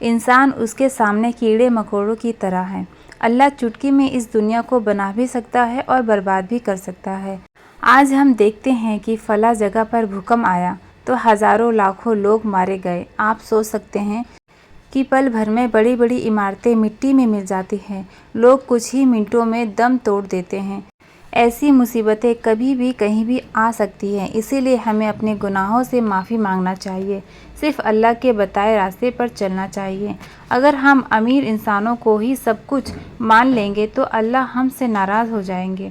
انسان اس کے سامنے کیڑے مکوڑوں کی طرح ہے۔ اللہ چٹکی میں اس دنیا کو بنا بھی سکتا ہے اور برباد بھی کر سکتا ہے۔ آج ہم دیکھتے ہیں کہ فلاں جگہ پر بھوکمپ آیا تو ہزاروں لاکھوں لوگ مارے گئے۔ آپ سوچ سکتے ہیں کہ پل بھر میں بڑی بڑی عمارتیں مٹی میں مل جاتی ہیں، لوگ کچھ ہی منٹوں میں دم توڑ دیتے ہیں۔ ایسی مصیبتیں کبھی بھی کہیں بھی آ سکتی ہیں، اسی لیے ہمیں اپنے گناہوں سے معافی مانگنا چاہیے، صرف اللہ کے بتائے راستے پر چلنا چاہیے۔ اگر ہم امیر انسانوں کو ہی سب کچھ مان لیں گے تو اللہ ہم سے ناراض ہو جائیں گے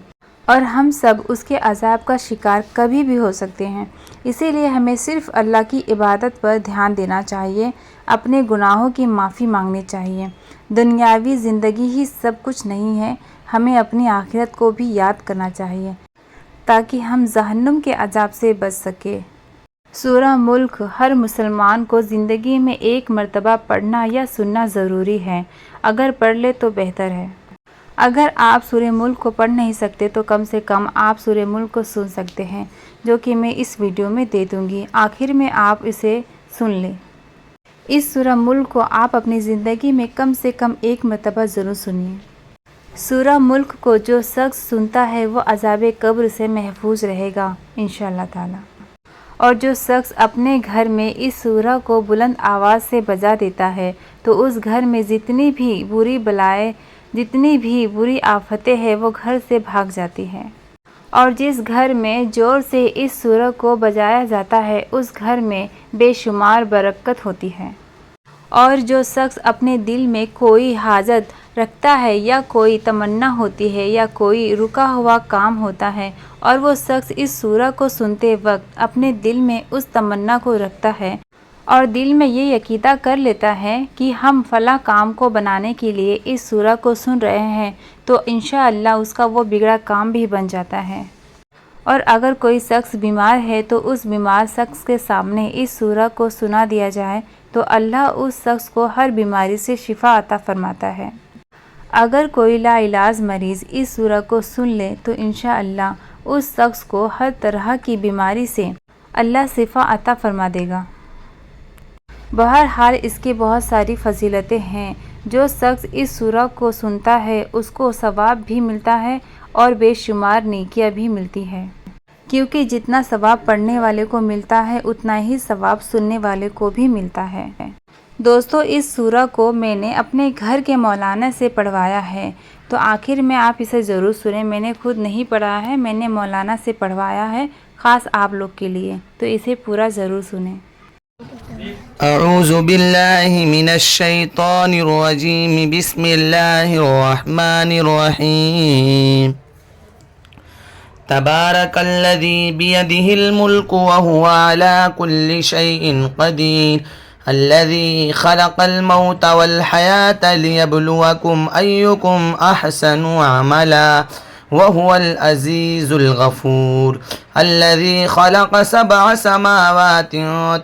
اور ہم سب اس کے عذاب کا شکار کبھی بھی ہو سکتے ہیں۔ اسی لیے ہمیں صرف اللہ کی عبادت پر دھیان دینا چاہیے، اپنے گناہوں کی معافی مانگنی چاہیے۔ دنیاوی زندگی ہی سب کچھ نہیں ہے، ہمیں اپنی آخرت کو بھی یاد کرنا چاہیے تاکہ ہم جہنم کے عذاب سے بچ سکیں۔ سورہ ملک ہر مسلمان کو زندگی میں ایک مرتبہ پڑھنا یا سننا ضروری ہے، اگر پڑھ لے تو بہتر ہے۔ اگر آپ سورہ ملک کو پڑھ نہیں سکتے تو کم سے کم آپ سورہ ملک کو سن سکتے ہیں، جو کہ میں اس ویڈیو میں دے دوں گی، آخر میں آپ اسے سن لیں۔ اس سورہ ملک کو آپ اپنی زندگی میں کم سے کم ایک مرتبہ ضرور سنیے۔ سورہ ملک کو جو شخص سنتا ہے وہ عذاب قبر سے محفوظ رہے گا انشاءاللہ تعالی، اور جو شخص اپنے گھر میں اس سورہ کو بلند آواز سے بجا دیتا ہے تو اس گھر میں جتنی بھی بری بلائیں، جتنی بھی بری آفتیں ہیں وہ گھر سے بھاگ جاتی ہیں، اور جس گھر میں زور سے اس سورہ کو بجایا جاتا ہے اس گھر میں بے شمار برکت ہوتی ہے۔ اور جو شخص اپنے دل میں کوئی حاجت رکھتا ہے یا کوئی تمنا ہوتی ہے یا کوئی رکا ہوا کام ہوتا ہے اور وہ شخص اس سورہ کو سنتے وقت اپنے دل میں اس تمنا کو رکھتا ہے اور دل میں یہ عقیدہ کر لیتا ہے کہ ہم فلاں کام کو بنانے کے لیے اس سورہ کو سن رہے ہیں تو انشاءاللہ اس کا وہ بگڑا کام بھی بن جاتا ہے۔ اور اگر کوئی شخص بیمار ہے تو اس بیمار شخص کے سامنے اس سورہ کو سنا دیا جائے تو اللہ اس شخص کو ہر بیماری سے شفا عطا فرماتا ہے۔ اگر کوئی لا علاج مریض اس سورہ کو سن لے تو انشاءاللہ اس شخص کو ہر طرح کی بیماری سے اللہ شفا عطا فرما دے گا۔ بہرحال اس کی بہت ساری فضیلتیں ہیں، جو شخص اس سورہ کو سنتا ہے اس کو ثواب بھی ملتا ہے اور بے شمار نیکیاں بھی ملتی ہے، کیونکہ جتنا ثواب پڑھنے والے کو ملتا ہے اتنا ہی ثواب سننے والے کو بھی ملتا ہے۔ دوستو اس سورہ کو میں نے اپنے گھر کے مولانا سے پڑھوایا ہے، تو آخر میں آپ اسے ضرور سنیں۔ میں نے خود نہیں پڑھا ہے، میں نے مولانا سے پڑھوایا ہے خاص آپ لوگ کے لیے، تو اسے پورا ضرور سنیں۔ اعوذ باللہ من الشیطان الرجیم، بسم اللہ الرحمن الرحیم۔ تبارک الذی بیدہ الملک وہو علی کل شیء قدیر، الذی خلق الموت والحیاة لیبلوکم ایکم احسن عملا وهو العزیز الغفور، الذي خلق 7 سماوات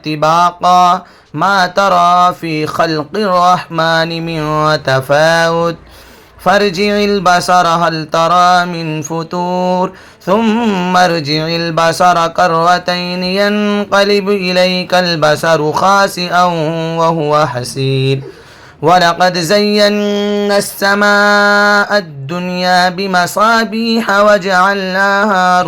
طباقا ما ترى في خلق الرحمن من تفاوت فارجع البصر هل ترى من فتور ثم ارجع البصر كرتين ينقلب إليك البصر خاسئا وهو حسير، وَلَقَدْ زَيَّنَّا السَّمَاءَ الدُّنْيَا بِمَصَابِيحَ وَجَعَلْنَاهَا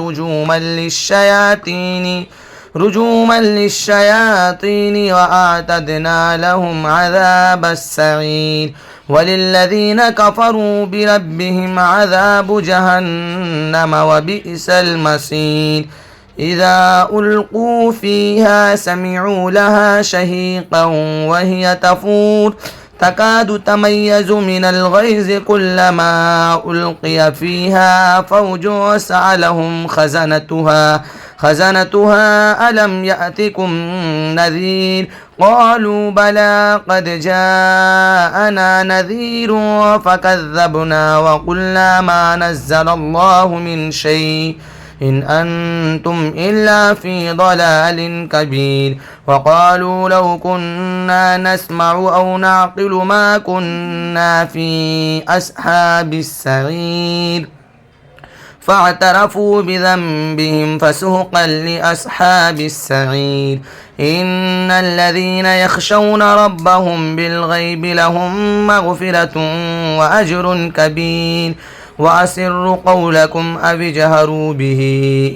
رُجُومًا لِلشَّيَاطِينِ وَأَعْتَدْنَا لَهُمْ عَذَابَ السَّعِيرِ، وَلِلَّذِينَ كَفَرُوا بِرَبِّهِمْ عَذَابُ جَهَنَّمَ وَبِئْسَ الْمَصِيرُ، إِذَا أُلْقُوا فِيهَا سَمِعُوا لَهَا شَهِيقًا وَهِيَ تَفُورُ تكاد تميز من الغيظ كلما ألقي فيها فوج سألهم خزنتها ألم يأتكم نذير قالوا بلى قد جاءنا نذير فكذبنا وقلنا ما نزل الله من شيء إن أنتم إلا في ضلال كبير، وقالوا لو كنا نسمع أو نعقل ما كنا في أصحاب السعير، فاعترفوا بذنبهم فسحقا لأصحاب السعير إن الذين يخشون ربهم بالغيب لهم مغفرة وأجر كبير وأسروا قولكم أو اجهروا به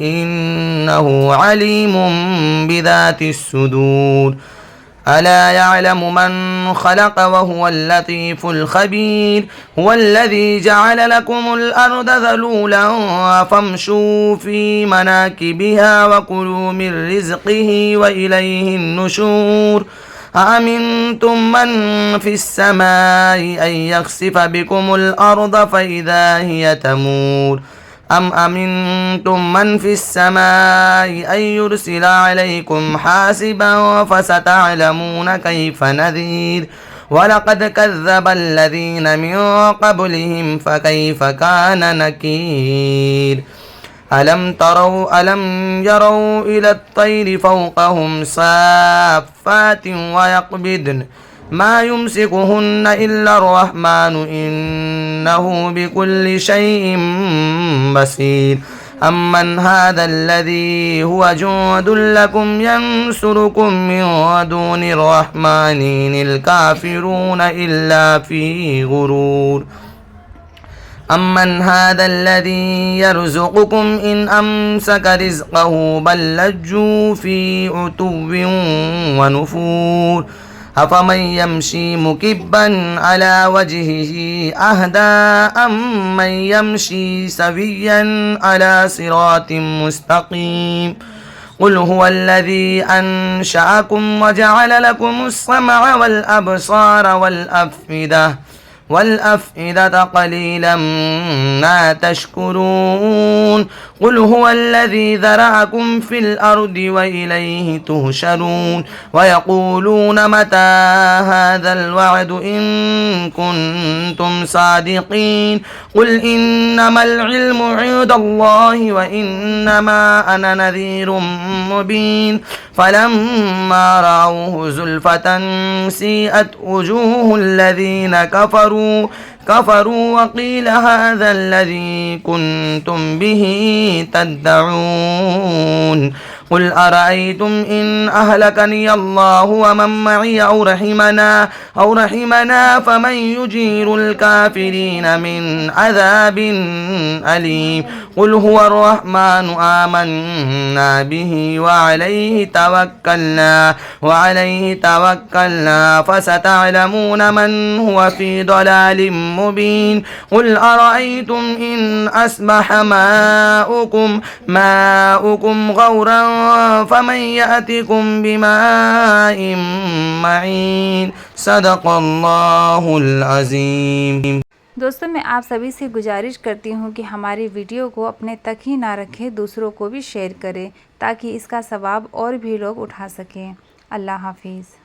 إنه عليم بذات الصدور ألا يعلم من خلق وهو اللطيف الخبير هو الذي جعل لكم الأرض ذلولا فامشوا في مناكبها وكلوا من رزقه وإليه النشور أأمنتم من في السماء أن يخسف بكم الأرض فإذا هي تمور أم أمنتم من في السماء أن يرسل عليكم حاسبا فستعلمون كيف نذير ولقد كذب الذين من قبلهم فكيف كان نكير ألم يروا إلى الطير فوقهم صافات ويقبضن ما يمسكهن إلا الرحمن إنه بكل شيء بصير أمن هذا الذي هو جند لكم ينصركم من دون الرحمن إن الكافرون إلا في غرور أمن هذا الذي يرزقكم إن أمسك رزقه بل لجوا في عتو ونفور أفمن يمشي مكبا على وجهه أهدى أمن يمشي سويا على صراط مستقيم قل هو الذي أنشأكم وجعل لكم السمع والأبصار والأفئدة قليلا ما تشكرون قل هو الذي ذرأكم في الأرض وإليه تهشرون ويقولون متى هذا الوعد إن كنتم صادقين قل إنما العلم عند الله وإنما أنا نذير مبين فلما رأوه زلفة سيئت وجوه الذين كفروا وقيل هذا الذي كنتم به تدعون قل أرأيتم إن أهلكني الله ومن معي أو رحمنا فمن يجير الكافرين من عذاب أليم قل هو الرحمن آمنا به وعليه توكلنا فستعلمون من هو في ضلال مبين قل أرأيتم إن أصبح ماؤكم غورا فمن يأتكم بماء معين صدق اللہ العظیم۔ دوستوں میں آپ سبھی سے گزارش کرتی ہوں کہ ہماری ویڈیو کو اپنے تک ہی نہ رکھیں، دوسروں کو بھی شیئر کریں تاکہ اس کا ثواب اور بھی لوگ اٹھا سکیں۔ اللہ حافظ۔